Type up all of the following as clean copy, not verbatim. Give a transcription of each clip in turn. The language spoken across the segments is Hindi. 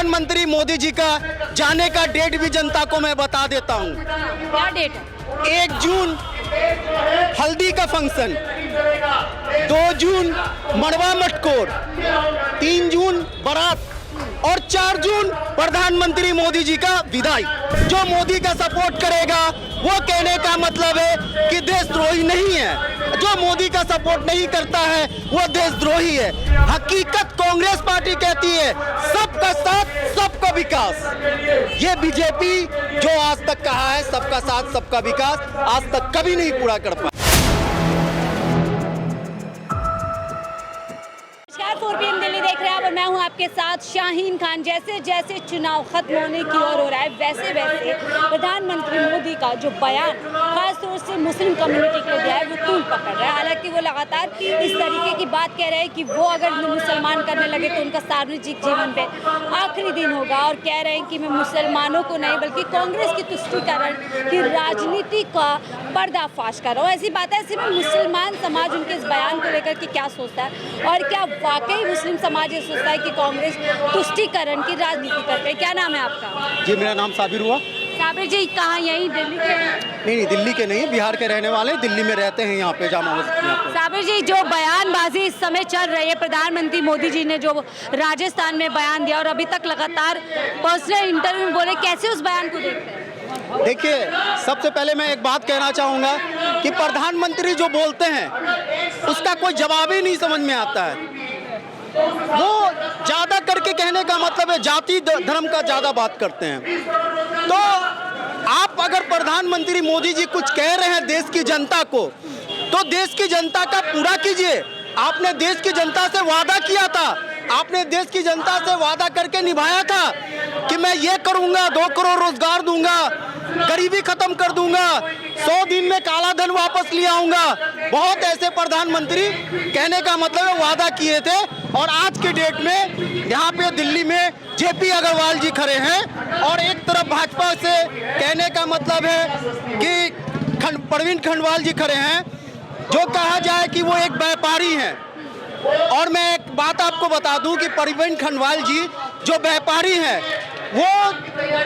प्रधानमंत्री मोदी जी का जाने का डेट भी जनता को मैं बता देता हूँ। क्या डेट है? 1 जून हल्दी का फंक्शन, 2 जून मड़वा मटकोर, 3 जून बारात और 4 जून प्रधानमंत्री मोदी जी का विदाई। जो मोदी का सपोर्ट करेगा वो कहने का मतलब है कि देशद्रोही नहीं है, जो मोदी का सपोर्ट नहीं करता है वो देशद्रोही है। हकीकत कांग्रेस पार्टी कहती है सबका साथ सबका विकास। ये बीजेपी जो आज तक कहा है सबका साथ सबका विकास, आज तक कभी नहीं पूरा कर पाया। 4 PM दिल्ली देख रहे हैं आप और मैं हूं आपके साथ शाहीन खान। जैसे जैसे चुनाव खत्म होने की ओर हो रहा है वैसे वैसे प्रधानमंत्री मोदी का जो बयान खासतौर से मुस्लिम कम्युनिटी के लिए दिया है वो तूल पकड़ रहा है। हालांकि वो लगातार इस तरीके की बात कह रहे हैं कि वो अगर मुसलमान करने लगे तो उनका सार्वजनिक जीवन पे आखिरी दिन होगा, और कह रहे हैं कि मैं मुसलमानों को नहीं बल्कि कांग्रेस की तुष्टीकरण की राजनीति का पर्दाफाश कर रहा हूँ। ऐसी बात है, ऐसे में मुसलमान समाज उनके इस बयान को लेकर के क्या सोचता है और क्या वाकई मुस्लिम समाज ये सोचता है कि कांग्रेस तुष्टीकरण की राजनीति करते हैं? क्या नाम है आपका? जी मेरा नाम साबिर हुआ। साबिर जी कहाँ, यहीं दिल्ली के? नहीं, दिल्ली के नहीं, बिहार के रहने वाले, दिल्ली में रहते हैं, यहाँ पे जामा मस्जिद में। साबिर जी, जो बयानबाजी इस समय चल रही है, प्रधानमंत्री मोदी जी ने जो राजस्थान में बयान दिया और अभी तक लगातार पर्सनल इंटरव्यू में बोले, कैसे उस बयान को देखते हैं? देखिए, सबसे पहले मैं एक बात कहना चाहूँगा कि प्रधानमंत्री जो बोलते हैं उसका कोई जवाब ही नहीं समझ में आता है। वो ज़्यादा करके कहने का मतलब है जाति धर्म का ज़्यादा बात करते हैं। तो आप अगर प्रधानमंत्री मोदी जी कुछ कह रहे हैं देश की जनता को, तो देश की जनता का पूरा कीजिए। आपने देश की जनता से वादा किया था, आपने देश की जनता से वादा करके निभाया था कि मैं ये करूँगा, 2 करोड़ रोजगार दूंगा, गरीबी खत्म कर दूंगा, 100 दिन में काला धन वापस ले आऊंगा। बहुत ऐसे प्रधानमंत्री कहने का मतलब है वादा किए थे, और आज के डेट में यहाँ पे दिल्ली में जेपी अग्रवाल जी खड़े हैं और एक तरफ भाजपा से कहने का मतलब है कि प्रवीण खंडवाल जी खड़े हैं, जो कहा जाए कि वो एक व्यापारी हैं। और मैं एक बात आपको बता दूं कि प्रवीण खंडवाल जी जो व्यापारी हैं वो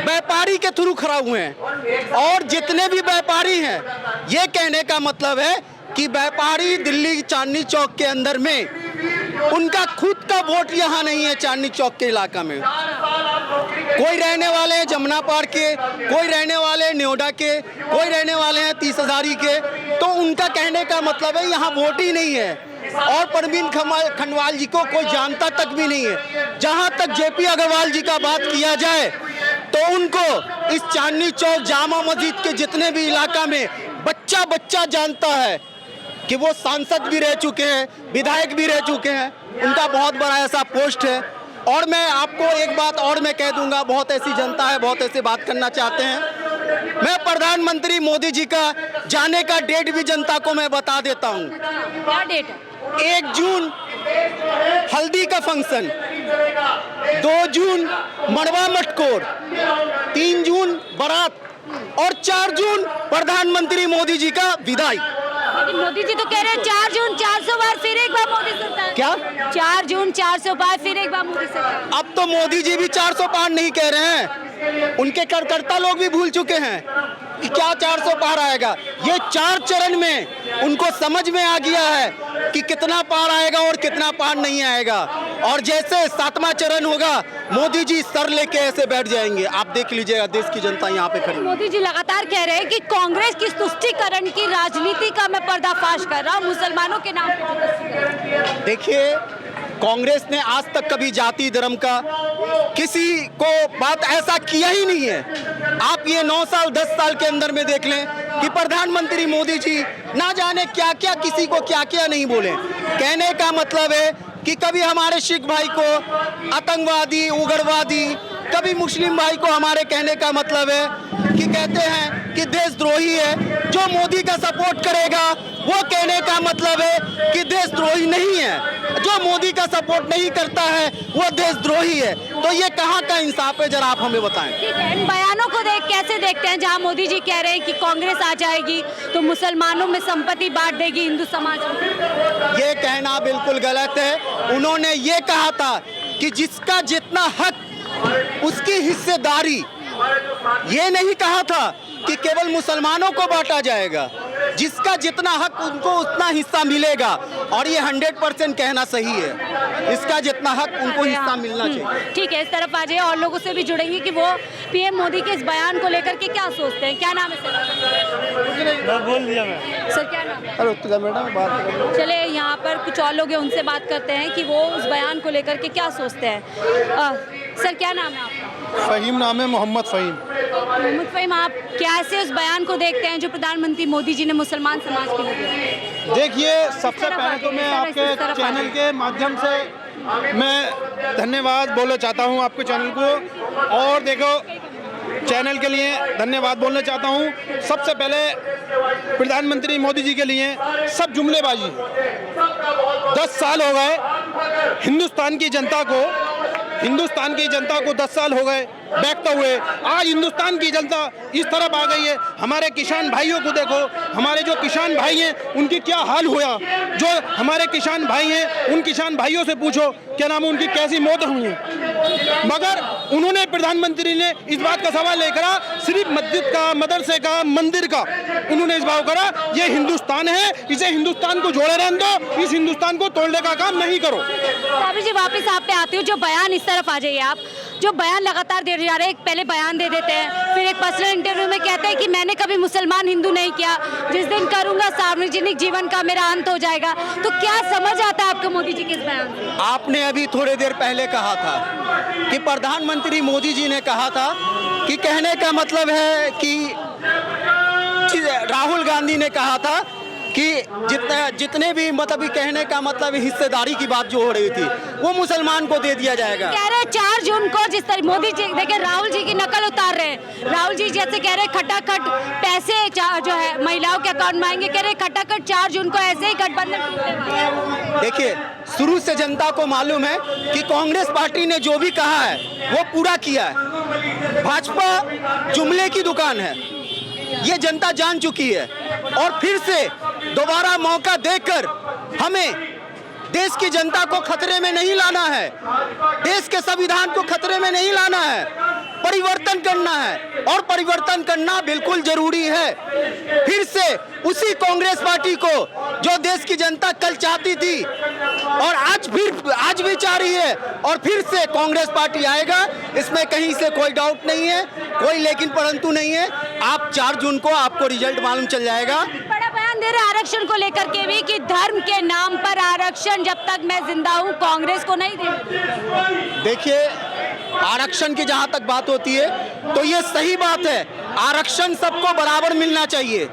व्यापारी के थ्रू खड़ा हुए हैं, और जितने भी व्यापारी हैं ये कहने का मतलब है कि व्यापारी दिल्ली चांदनी चौक के अंदर में उनका खुद का वोट यहाँ नहीं है। चांदनी चौक के इलाका में कोई रहने वाले हैं जमुना पार के, कोई रहने वाले हैं नोएडा के, कोई रहने वाले हैं 30,000 के, तो उनका कहने का मतलब है यहाँ वोट ही नहीं है। और प्रवीण खंडवाल जी को कोई जानता तक भी नहीं है। जहाँ तक जेपी अग्रवाल जी का बात किया जाए तो उनको इस चांदनी चौक जामा मस्जिद के जितने भी इलाका में बच्चा बच्चा जानता है कि वो सांसद भी रह चुके हैं, विधायक भी रह चुके हैं, उनका बहुत बड़ा ऐसा पोस्ट है। और मैं आपको एक बात और मैं कह दूंगा, बहुत ऐसी जनता है, बहुत ऐसी बात करना चाहते हैं। मैं प्रधानमंत्री मोदी जी का जाने का डेट भी जनता को मैं बता देता हूँ। क्या डेट है? 1 जून हल्दी का फंक्शन, 2 जून मड़वा मटकोर, 3 जून बारात और 4 जून प्रधानमंत्री मोदी जी का विदाई। लेकिन मोदी जी तो कह रहे हैं 4 जून 400 बार फिर एक बार मोदी सरकार। क्या 4 जून 400 बार फिर एक बार मोदी सरकार? अब तो मोदी जी भी 400 पार नहीं कह रहे हैं, उनके कार्यकर्ता लोग भी भूल चुके हैं कि क्या 400 पार आएगा। ये 4 चरण में उनको समझ में आ गया है कि कितना पार आएगा और कितना पार नहीं आएगा। और जैसे 7वां चरण होगा मोदी जी सर लेके ऐसे बैठ जाएंगे। आप देख लीजिएगा, देश की जनता यहाँ पे खड़ी। मोदी जी लगातार कह रहे हैं कि कांग्रेस की तुष्टीकरण की राजनीति का मैं पर्दाफाश कर रहा हूँ, मुसलमानों के नाम पे। देखिए, कांग्रेस ने आज तक कभी जाति धर्म का किसी को बात ऐसा किया ही नहीं है। आप ये 9 साल 10 साल के अंदर में देख लें कि प्रधानमंत्री मोदी जी ना जाने क्या क्या किसी को क्या क्या नहीं बोले। कहने का मतलब है कि कभी हमारे सिख भाई को आतंकवादी, उग्रवादी, कभी मुस्लिम भाई को हमारे कहने का मतलब है कि कहते हैं कि देशद्रोही है। जो मोदी का सपोर्ट करेगा वो कहने का मतलब है कि देशद्रोही नहीं है, जो मोदी का सपोर्ट नहीं करता है वो देशद्रोही है। तो ये कहाँ का इंसाफ है, जरा आप हमें बताएं। ठीक है, इन बयानों को कैसे देखते हैं जहां मोदी जी कह रहे हैं कि कांग्रेस आ जाएगी तो मुसलमानों में संपत्ति बांट देगी हिंदू समाज में? ये कहना बिल्कुल गलत है। उन्होंने ये कहा था कि जिसका जितना हक उसकी हिस्सेदारी, ये नहीं कहा था कि केवल मुसलमानों को बांटा जाएगा, जिसका जितना हक उनको उतना हिस्सा मिलेगा, और ये 100% कहना सही है, इसका जितना हक उनको हिस्सा मिलना चाहिए। ठीक है, इस तरफ आ जाइए और लोगों से भी जुड़ेंगे कि वो पीएम मोदी के इस बयान को लेकर के क्या सोचते हैं। क्या नाम है सर? बोल दिया मैं। सर क्या नाम है? अरे मैडम बात करें। चले यहाँ पर कुछ और लोग हैं, उनसे बात करते हैं कि वो उस बयान को लेकर के क्या सोचते हैं। सर क्या नाम है आपका? फ़हीम नाम है, मोहम्मद फ़हीम। मोहम्मद फ़हीम, आप कैसे उस बयान को देखते हैं जो प्रधानमंत्री मोदी जी ने मुसलमान समाज के लिए दिया? देखिए, सबसे पहले तो मैं आपके चैनल के माध्यम से मैं धन्यवाद बोलना चाहता हूं आपके चैनल को, और देखो चैनल के लिए धन्यवाद बोलना चाहता हूं। सबसे पहले प्रधानमंत्री मोदी जी के लिए सब जुमलेबाजी। 10 साल हो गए हिंदुस्तान की जनता को 10 साल हो गए बैठते हुए। आज हिंदुस्तान की जनता इस तरफ आ गई है। हमारे किसान भाइयों को देखो, हमारे जो किसान भाई हैं उनकी क्या हाल हुआ। जो हमारे किसान भाई हैं उन किसान भाइयों से पूछो क्या नाम है, उनकी कैसी मौत हुई है। मगर उन्होंने, प्रधानमंत्री ने इस बात का सवाल नहीं करा, सिर्फ मस्जिद का, मदरसे का, मंदिर का उन्होंने इस बात करा ये हिंदुस्तान है, इसे हिंदुस्तान को जोड़े रहने दो, इस हिंदुस्तान को तोड़ने का काम नहीं करो। साबिर जी, वापस आप पे आती हूँ। जो बयान, इस तरफ आ जाइए आप। जो बयान लगातार दे जा रहे हैं, पहले बयान दे देते हैं, फिर एक पर्सनल इंटरव्यू में कहते हैं कि मैंने कभी मुसलमान हिंदू नहीं किया, जिस दिन करूंगा सार्वजनिक जीवन का मेरा अंत हो जाएगा। तो क्या समझ आता है आपको मोदी जी के इस बयान से? आपने अभी थोड़ी देर पहले कहा था कि प्रधानमंत्री मोदी जी ने कहा था कि कहने का मतलब है कि राहुल गांधी ने कहा था कि जितने भी मतलब कहने का मतलब हिस्सेदारी की बात जो हो रही थी वो मुसलमान को दे दिया जाएगा। कह रहे 4 जून को, जिस तरह मोदी जी देखिए राहुल जी की नकल उतार रहे हैं। राहुल जी जैसे कह रहे खटाखट पैसे जो है महिलाओं के अकाउंट में आएंगे, कह रहे खटाखट 4 जून को ऐसे ही गठबंधन टूटने वाला है। देखिए, शुरू से जनता को मालूम है कि कांग्रेस पार्टी ने जो भी कहा है वो पूरा किया है। भाजपा जुमले की दुकान है, ये जनता जान चुकी है, और फिर से दोबारा मौका देकर हमें देश की जनता को खतरे में नहीं लाना है, देश के संविधान को खतरे में नहीं लाना है, परिवर्तन करना है, और परिवर्तन करना बिल्कुल जरूरी है। फिर से उसी कांग्रेस पार्टी को जो देश की जनता कल चाहती थी और आज भी चाह रही है, और फिर से कांग्रेस पार्टी आएगा, इसमें कहीं से कोई डाउट नहीं है, कोई लेकिन परंतु नहीं है। आप 4 जून को आपको रिजल्ट मालूम चल जाएगा। बड़ा बयान दे रहे आरक्षण को लेकर के भी कि धर्म के नाम पर आरक्षण, जब तक मैं जिंदा हूँ कांग्रेस को नहीं देंगे। देखिए, आरक्षण की जहां तक बात होती है तो ये सही बात है, आरक्षण सबको बराबर मिलना चाहिए,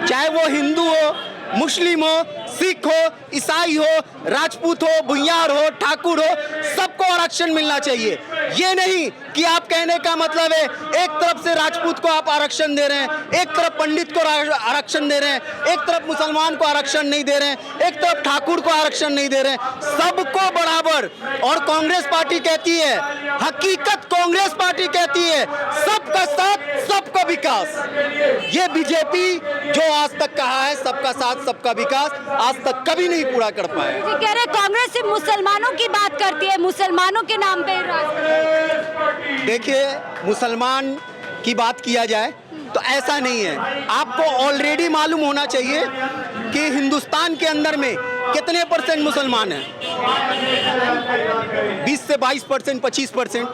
चाहे वो हिंदू हो, मुस्लिम हो, सिख हो, ईसाई हो, राजपूत हो, भुइयार हो, ठाकुर हो, सबको आरक्षण मिलना चाहिए। ये नहीं कि आप कहने का मतलब है एक तरफ से राजपूत को आप आरक्षण दे रहे हैं, एक तरफ पंडित को आरक्षण दे रहे हैं, एक तरफ मुसलमान को आरक्षण नहीं दे रहे हैं, एक तरफ ठाकुर को आरक्षण नहीं दे रहे हैं, सबको बराबर। और कांग्रेस पार्टी कहती है, हकीकत कांग्रेस पार्टी कहती है, सबका साथ सबका विकास। ये बीजेपी जो आज तक कहा है सबका साथ सबका विकास, आज तक कभी नहीं पूरा कर पाए। कह रहे कांग्रेस सिर्फ मुसलमानों की बात करती है, मुसलमानों के नाम पे राज करती है। देखिए, मुसलमान की बात किया जाए तो ऐसा नहीं है। आपको ऑलरेडी मालूम होना चाहिए कि हिंदुस्तान के अंदर में कितने % मुसलमान हैं, 20 से 22%, 25%।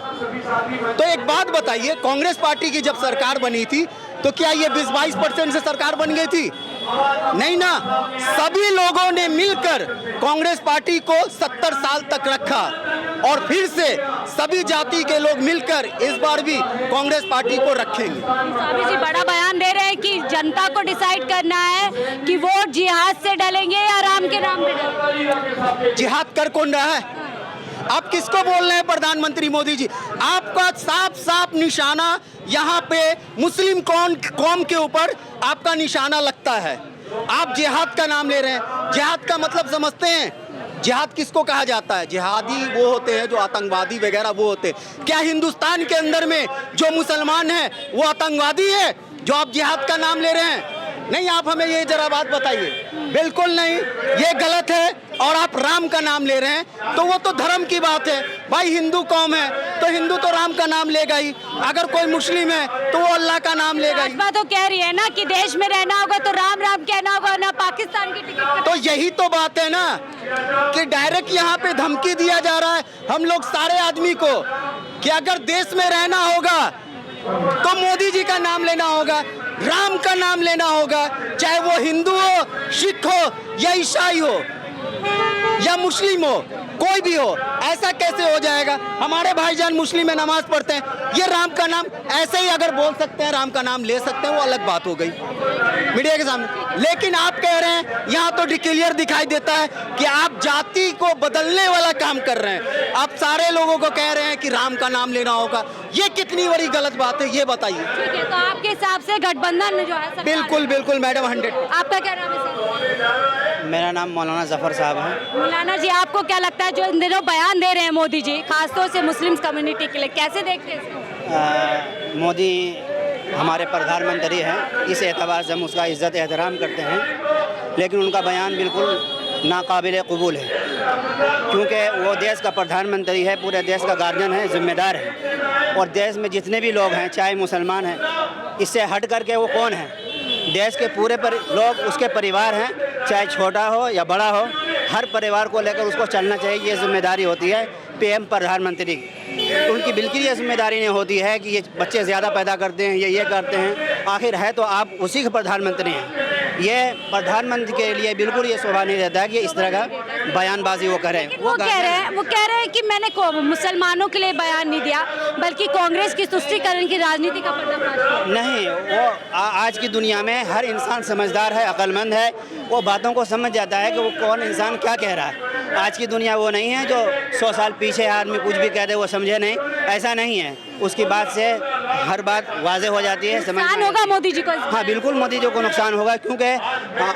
तो एक बात बताइए, कांग्रेस पार्टी की जब सरकार बनी थी तो क्या ये 20-22% से सरकार बन गई थी? नहीं ना, सभी लोगों ने मिलकर कांग्रेस पार्टी को 70 साल तक रखा, और फिर से सभी जाति के लोग मिलकर इस बार भी कांग्रेस पार्टी को रखेंगे। साबिर जी बड़ा बयान दे रहे हैं कि जनता को डिसाइड करना है कि वोट जिहाद से डलेंगे या राम के नाम पे डलेंगे। जिहाद कर कौन रहा है? आप किसको बोल रहे हैं प्रधानमंत्री मोदी जी? आपका साफ साफ निशाना यहाँ पे मुस्लिम कौम के ऊपर आपका निशाना लगता है। आप जिहाद का नाम ले रहे हैं। जिहाद का मतलब समझते हैं? जिहाद किसको कहा जाता है? जिहादी वो होते हैं जो आतंकवादी वगैरह वो होते हैं। क्या हिंदुस्तान के अंदर में जो मुसलमान हैं वो आतंकवादी है जो आप जिहाद का नाम ले रहे हैं? नहीं, आप हमें ये जरा बात बताइए। बिल्कुल नहीं, ये गलत है। और आप राम का नाम ले रहे हैं तो वो तो धर्म की बात है भाई। हिंदू कौम है तो हिंदू तो राम का नाम लेगा ही, अगर कोई मुस्लिम है तो वो अल्लाह का नाम लेगा ही। भाजपा तो कह रही है ना कि देश में रहना होगा तो राम राम कहना होगा, ना पाकिस्तान की टिकट। तो यही तो बात है ना कि डायरेक्ट यहाँ पे धमकी दिया जा रहा है हम लोग सारे आदमी को कि अगर देश में रहना होगा तो मोदी जी का नाम लेना होगा, राम का नाम लेना होगा, चाहे वो हिंदू हो, सिख हो या ईसाई हो या मुस्लिम हो, कोई भी हो। ऐसा कैसे हो जाएगा? हमारे भाईजान मुस्लिम है, नमाज पढ़ते हैं, ये राम का नाम ऐसे ही अगर बोल सकते हैं, राम का नाम ले सकते हैं, वो अलग बात हो गई मीडिया के सामने। लेकिन आप कह रहे हैं, यहाँ तो क्लियर दिखाई देता है कि आप जाति को बदलने वाला काम कर रहे हैं। आप सारे लोगों को कह रहे हैं कि राम का नाम लेना होगा, ये कितनी बड़ी गलत बात है, ये बताइए। ठीक है, तो आपके हिसाब से गठबंधन जो है बिल्कुल बिल्कुल मैडम 100। आपका क्या नाम है सर? मेरा नाम मौलाना जफर साहब है। मौलाना जी, आपको क्या लगता है जो इन दिनों बयान दे रहे हैं मोदी जी, खासतौर से मुस्लिम कम्युनिटी के लिए, कैसे देखते हैं इसको? मोदी हमारे प्रधानमंत्री हैं, इस एतबार से हम उसका इज़्ज़त एहतराम करते हैं, लेकिन उनका बयान बिल्कुल नाकाबिल कबूल है, क्योंकि वो देश का प्रधानमंत्री है, पूरे देश का गार्जियन है, जिम्मेदार है। और देश में जितने भी लोग हैं, चाहे मुसलमान हैं, इससे हट करके वो कौन है? देश के पूरे लोग उसके परिवार हैं, चाहे छोटा हो या बड़ा हो, हर परिवार को लेकर उसको चलना चाहिए। ये जिम्मेदारी होती है पीएम प्रधानमंत्री की। उनकी बिल्कुल ये जिम्मेदारी नहीं होती है कि ये बच्चे ज़्यादा पैदा करते हैं, ये करते हैं। आखिर है तो आप उसी के प्रधानमंत्री हैं। ये प्रधानमंत्री के लिए बिल्कुल ये शोभा नहीं रहता है कि इस तरह का बयानबाजी वो करें। वो कह रहे हैं कि मैंने मुसलमानों के लिए बयान नहीं दिया, बल्कि कांग्रेस की तुष्टीकरण की राजनीति का पर्दाफाश। नहीं, वो आज की दुनिया में हर इंसान समझदार है, अक्लमंद है, वो बातों को समझ जाता है कि वो कौन इंसान क्या कह रहा है। आज की दुनिया वो नहीं है जो 100 साल पीछे आदमी कुछ भी कह दे वो समझे नहीं, ऐसा नहीं है। उसकी बात से हर बात वाज़ेह हो जाती है, समझ नुकसान होगा मोदी जी को। हाँ बिल्कुल, मोदी जी को नुकसान होगा, क्योंकि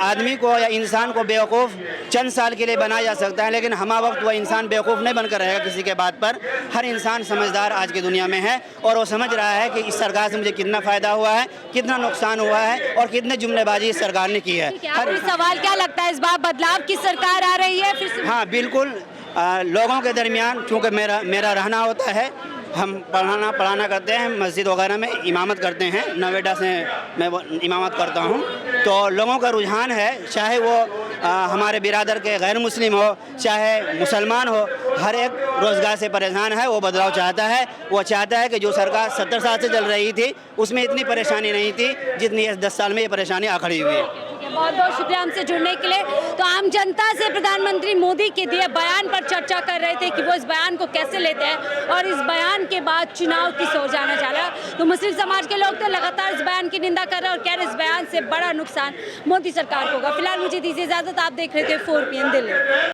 आदमी को या इंसान को बेवकूफ़ चंद साल के लिए बनाया जा सकता है, लेकिन हमा वक्त वह इंसान बेवकूफ़ नहीं बनकर रहेगा किसी के बात पर। हर इंसान समझदार आज की दुनिया में है और वो समझ रहा है कि इस सरकार से मुझे कितना फ़ायदा हुआ है, कितना नुकसान हुआ है और कितने जुमलेबाजी इस सरकार ने की है। हर सवाल क्या लगता है, इस बार बदलाव की सरकार आ रही है फिर? हाँ बिल्कुल, लोगों के दरमियान, चूँकि मेरा रहना होता है, हम पढ़ाना करते हैं, मस्जिद वगैरह में इमामत करते हैं, नोएडा से मैं इमामत करता हूँ। तो लोगों का रुझान है, चाहे वो हमारे बिरादर के गैर मुस्लिम हो, चाहे मुसलमान हो, हर एक रोज़गार से परेशान है। वो बदलाव चाहता है। वो चाहता है कि जो सरकार 70 साल से चल रही थी उसमें इतनी परेशानी नहीं थी जितनी इस 10 साल में ये परेशानी आ खड़ी हुई है। बहुत बहुत शुक्रिया हमसे जुड़ने के लिए। तो आम जनता से प्रधानमंत्री मोदी के दिए बयान पर चर्चा कर रहे थे कि वो इस बयान को कैसे लेते हैं और इस बयान के बाद चुनाव किस ओर जाना चाह रहा है। तो मुस्लिम समाज के लोग तो लगातार इस बयान की निंदा कर रहे हैं और कह रहे इस बयान से बड़ा नुकसान मोदी सरकार को होगा। फिलहाल मुझे दीजिए इजाजत, आप देख रहे थे 4 PM दिल्ली।